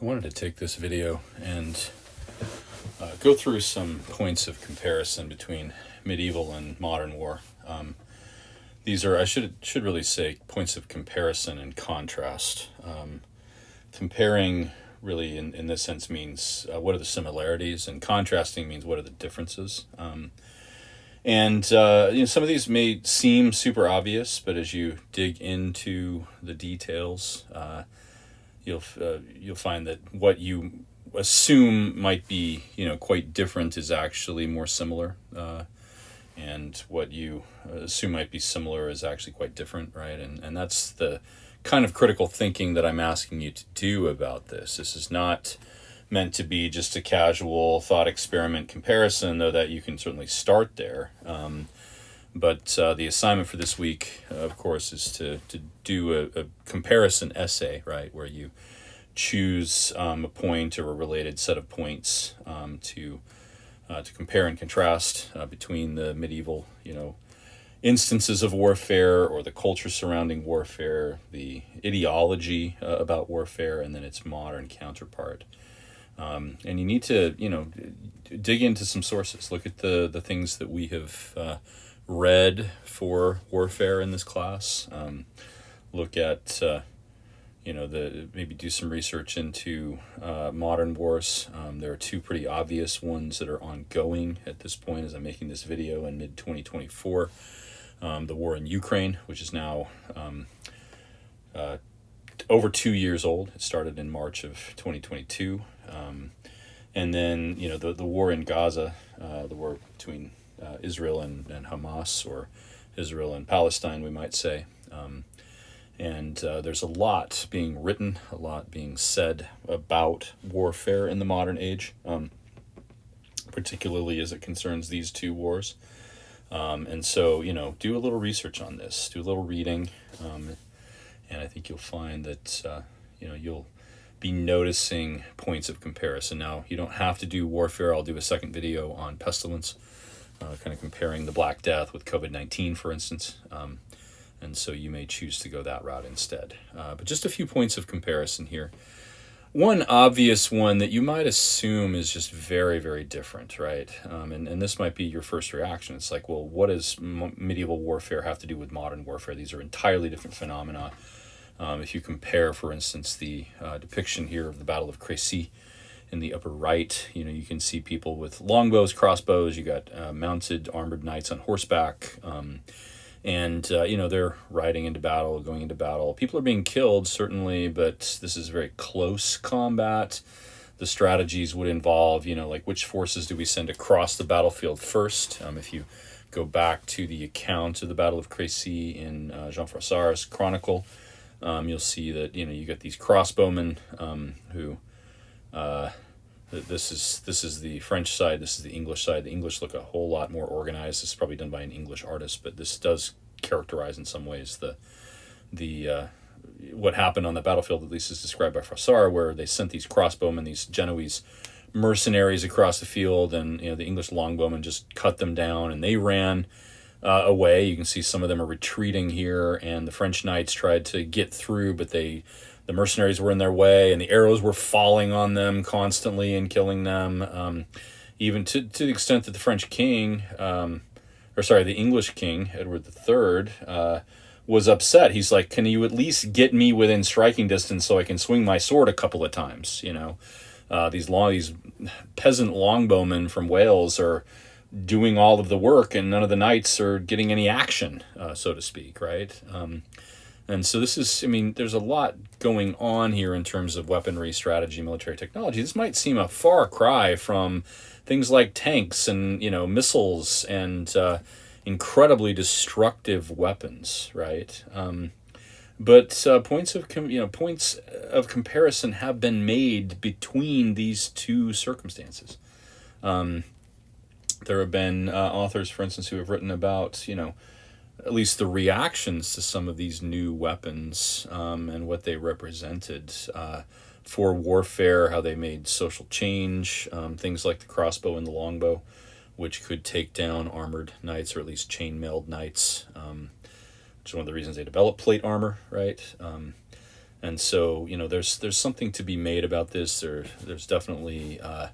I wanted to take this video and go through some points of comparison between medieval and modern war. These are, I should really say, points of comparison and contrast. Comparing really in this sense means what are the similarities, and contrasting means what are the differences. Some of these may seem super obvious, but as you dig into the details, you'll find that what you assume might be quite different is actually more similar, and what you assume might be similar is actually quite different, right? And that's the kind of critical thinking that I'm asking you to do about this. This is not meant to be just a casual thought experiment comparison, though that you can certainly start there. But the assignment for this week, of course, is to do a comparison essay, right, where you choose a point or a related set of points to compare and contrast between the medieval, instances of warfare or the culture surrounding warfare, the ideology about warfare, and then its modern counterpart. And you need to, dig into some sources. Look at the things that we have read for warfare in this class. Look at, maybe do some research into modern wars. There are two pretty obvious ones that are ongoing at this point as I'm making this video in mid-2024. The war in Ukraine, which is now over 2 years old. It started in March of 2022. And then, the war in Gaza, the war between Israel and Hamas, or Israel and Palestine, we might say. There's a lot being written, a lot being said about warfare in the modern age, particularly as it concerns these two wars. So, do a little research on this, do a little reading, and I think you'll find that, you'll be noticing points of comparison. Now, you don't have to do warfare. I'll do a second video on pestilence, kind of comparing the Black Death with COVID-19, for instance. And so you may choose to go that route instead. But just a few points of comparison here. One obvious one that you might assume is just very, very different, right? And this might be your first reaction. It's like, well, what does medieval warfare have to do with modern warfare? These are entirely different phenomena. If you compare, for instance, the depiction here of the Battle of Crécy in the upper right, you can see people with longbows, crossbows. You got mounted armored knights on horseback. They're riding into battle, going into battle. People are being killed, certainly, but this is very close combat. The strategies would involve, which forces do we send across the battlefield first? If you go back to the account of the Battle of Crécy in Jean Froissart's Chronicle, you'll see that, you got these crossbowmen who... This is the French side. This is the English side. The English look a whole lot more organized. This is probably done by an English artist, but this does characterize in some ways the what happened on the battlefield, at least as described by Froissart, where they sent these crossbowmen, these Genoese mercenaries across the field, and the English longbowmen just cut them down, and they ran away. You can see some of them are retreating here, and the French knights tried to get through, but the mercenaries were in their way, and the arrows were falling on them constantly and killing them, even to the extent that the French king, the English king, Edward III, was upset. He's like, can you at least get me within striking distance so I can swing my sword a couple of times? These peasant longbowmen from Wales are doing all of the work, and none of the knights are getting any action, so to speak, right? And so this is, there's a lot going on here in terms of weaponry, strategy, military technology. This might seem a far cry from things like tanks and, missiles and incredibly destructive weapons, right? But points of comparison have been made between these two circumstances. There have been authors, for instance, who have written about, at least the reactions to some of these new weapons and what they represented for warfare, how they made social change, things like the crossbow and the longbow, which could take down armored knights, or at least chainmailed knights, which is one of the reasons they developed plate armor, right? And so, there's something to be made about this. There's definitely a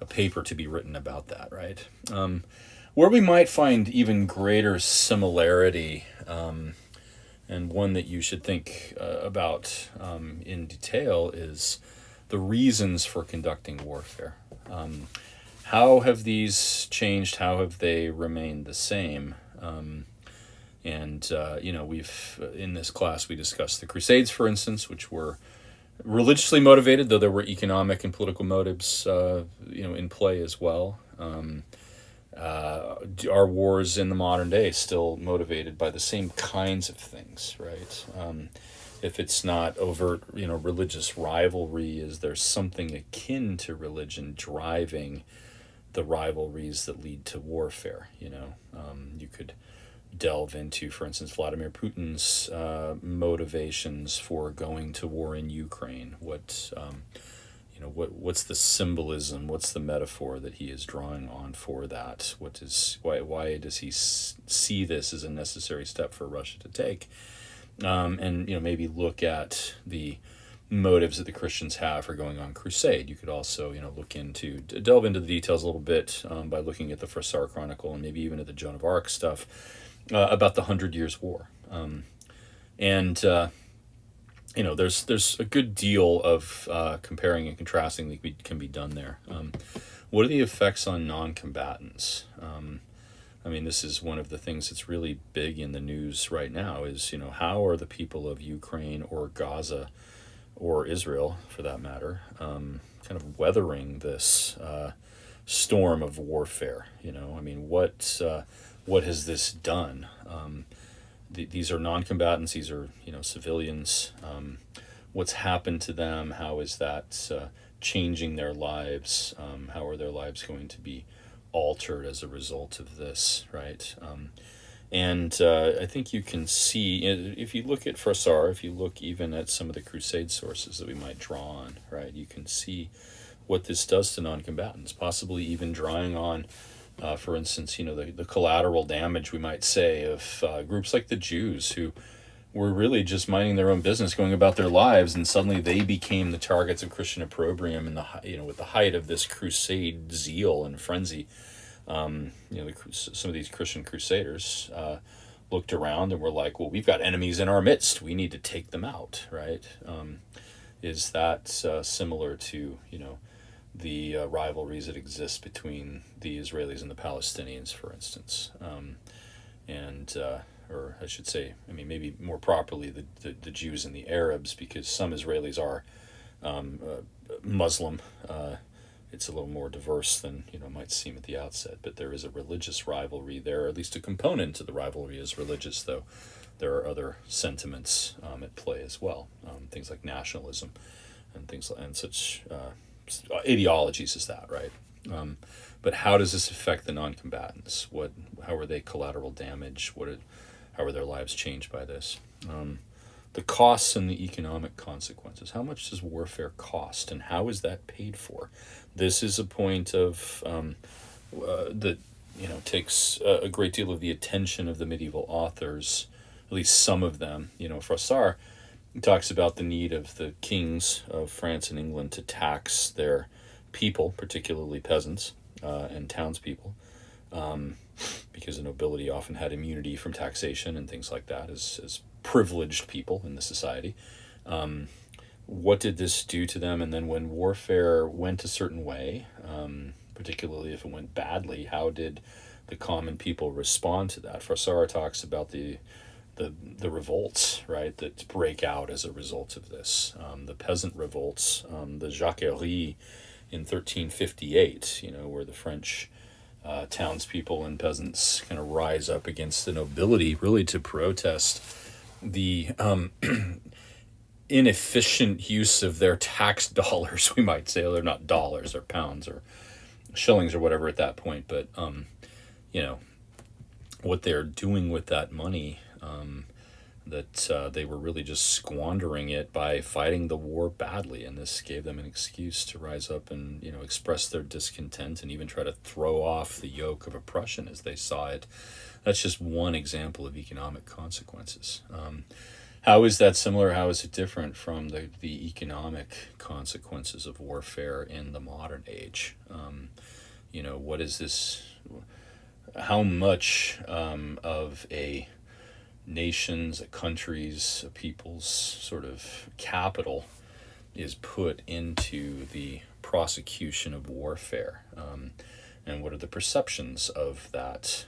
a paper to be written about that, right? Where we might find even greater similarity, and one that you should think about in detail, is the reasons for conducting warfare. How have these changed? How have they remained the same? We've in this class we discussed the Crusades, for instance, which were religiously motivated, though there were economic and political motives, in play as well. Are wars in the modern day still motivated by the same kinds of things, right? If it's not overt, religious rivalry, is there something akin to religion driving the rivalries that lead to warfare? You could delve into, for instance, Vladimir Putin's motivations for going to war in Ukraine. What's the symbolism? What's the metaphor that he is drawing on for that? Why does he see this as a necessary step for Russia to take? And maybe look at the motives that the Christians have for going on crusade. You could also delve into the details a little bit by looking at the Froissart Chronicle and maybe even at the Joan of Arc stuff about the 100 Years' War. There's a good deal of comparing and contrasting that can be done there. What are the effects on non-combatants? This is one of the things that's really big in the news right now is, how are the people of Ukraine or Gaza or Israel, for that matter, kind of weathering this storm of warfare? What has this done? These are non-combatants. These are civilians. What's happened to them? How is that changing their lives? How are their lives going to be altered as a result of this? Right. I think you can see, if you look at Froissart, if you look even at some of the Crusade sources that we might draw on, right, you can see what this does to non-combatants. Possibly even drawing on. For instance, the collateral damage, we might say, of groups like the Jews, who were really just minding their own business, going about their lives, and suddenly they became the targets of Christian opprobrium with the height of this crusade zeal and frenzy. Some of these Christian crusaders looked around and were like, "Well, we've got enemies in our midst. We need to take them out." Right? Is that similar to the rivalries that exist between the Israelis and the Palestinians, for instance, or I should say, maybe more properly, the Jews and the Arabs, because some Israelis are Muslim. It's a little more diverse than might seem at the outset, but there is a religious rivalry there, or at least a component to the rivalry is religious, though there are other sentiments at play as well, things like nationalism and such ideologies as that, right? But how does this affect the non-combatants? How are they collateral damage? How are their lives changed by this? The costs and the economic consequences. How much does warfare cost, and how is that paid for? This is a point of that takes a great deal of the attention of the medieval authors, at least some of them. Froissart talks about the need of the kings of France and England to tax their people, particularly peasants and townspeople, because the nobility often had immunity from taxation and things like that as privileged people in the society. What did this do to them? And then when warfare went a certain way, particularly if it went badly, how did the common people respond to that? Froissart talks about the revolts, right, that break out as a result of this. The peasant revolts, the Jacquerie in 1358, where the French townspeople and peasants kind of rise up against the nobility, really to protest the inefficient use of their tax dollars, we might say. They're not dollars or pounds or shillings or whatever at that point, but what they're doing with that money, that they were really just squandering it by fighting the war badly, and this gave them an excuse to rise up and express their discontent and even try to throw off the yoke of oppression as they saw it. That's just one example of economic consequences. How is that similar? How is it different from the economic consequences of warfare in the modern age? What is this? How much of a nation's, a country's, a people's sort of capital is put into the prosecution of warfare? And what are the perceptions of that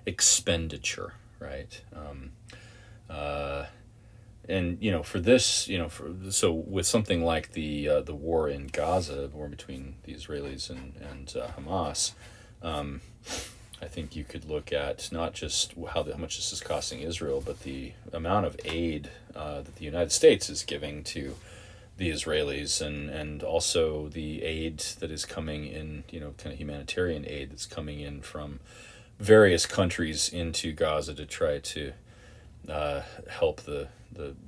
expenditure, right? And for this, so with something like the war in Gaza, the war between the Israelis and Hamas, I think you could look at not just how much this is costing Israel, but the amount of aid that the United States is giving to the Israelis, and also the aid that is coming in, kind of humanitarian aid that's coming in from various countries into Gaza to try to help the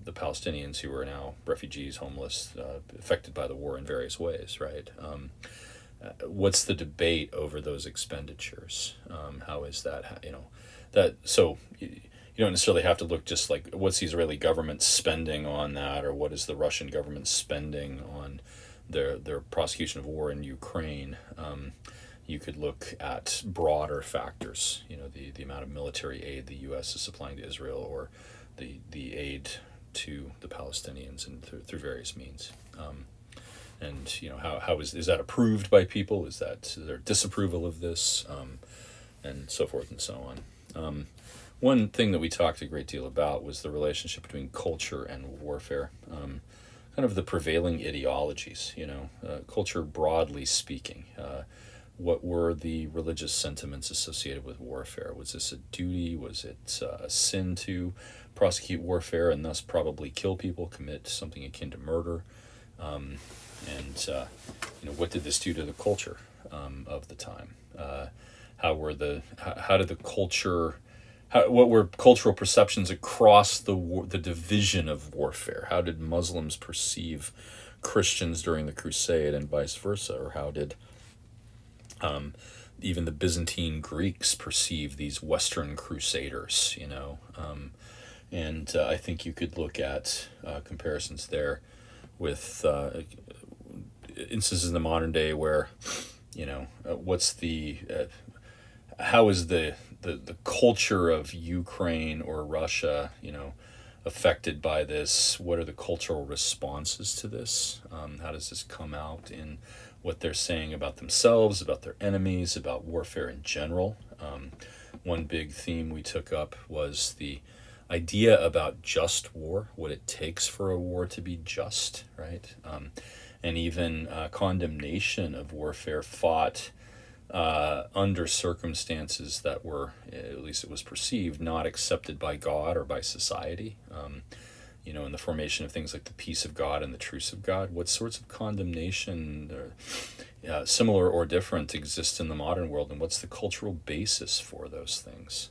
Palestinians who are now refugees, homeless, affected by the war in various ways, right? What's the debate over those expenditures? How is that? That so you don't necessarily have to look just like what's the Israeli government spending on that, or what is the Russian government spending on their prosecution of war in Ukraine. You could look at broader factors, the amount of military aid the U.S. is supplying to Israel, or the aid to the Palestinians, and through various means. And how is that approved by people? Is there disapproval of this, and so forth and so on. One thing that we talked a great deal about was the relationship between culture and warfare, kind of the prevailing ideologies. Culture broadly speaking. What were the religious sentiments associated with warfare? Was this a duty? Was it a sin to prosecute warfare and thus probably kill people, commit something akin to murder? What did this do to the culture of the time? What were cultural perceptions across the division of warfare? How did Muslims perceive Christians during the Crusade, and vice versa? Or how did even the Byzantine Greeks perceive these Western crusaders? I think you could look at comparisons there with instances in the modern day where, how is the culture of Ukraine or Russia, affected by this? What are the cultural responses to this? How does this come out in what they're saying about themselves, about their enemies, about warfare in general? One big theme we took up was the idea about just war, what it takes for a war to be just, right? And even condemnation of warfare fought under circumstances that were, at least it was perceived, not accepted by God or by society. In the formation of things like the peace of God and the truce of God, what sorts of condemnation, similar or different, exist in the modern world, and what's the cultural basis for those things?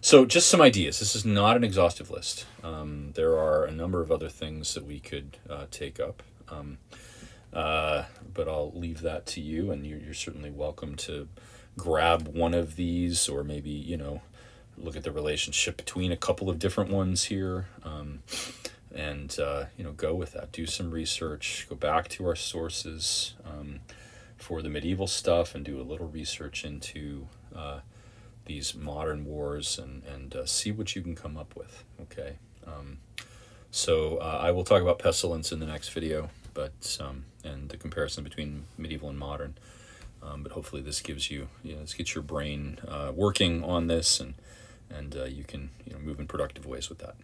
So just some ideas. This is not an exhaustive list. There are a number of other things that we could take up. But I'll leave that to you, and you're certainly welcome to grab one of these, or maybe, look at the relationship between a couple of different ones here, and go with that. Do some research, go back to our sources for the medieval stuff, and do a little research into these modern wars, and see what you can come up with, okay? So I will talk about pestilence in the next video, but and the comparison between medieval and modern. But hopefully this gives you, this gets your brain working on this, and you can move in productive ways with that.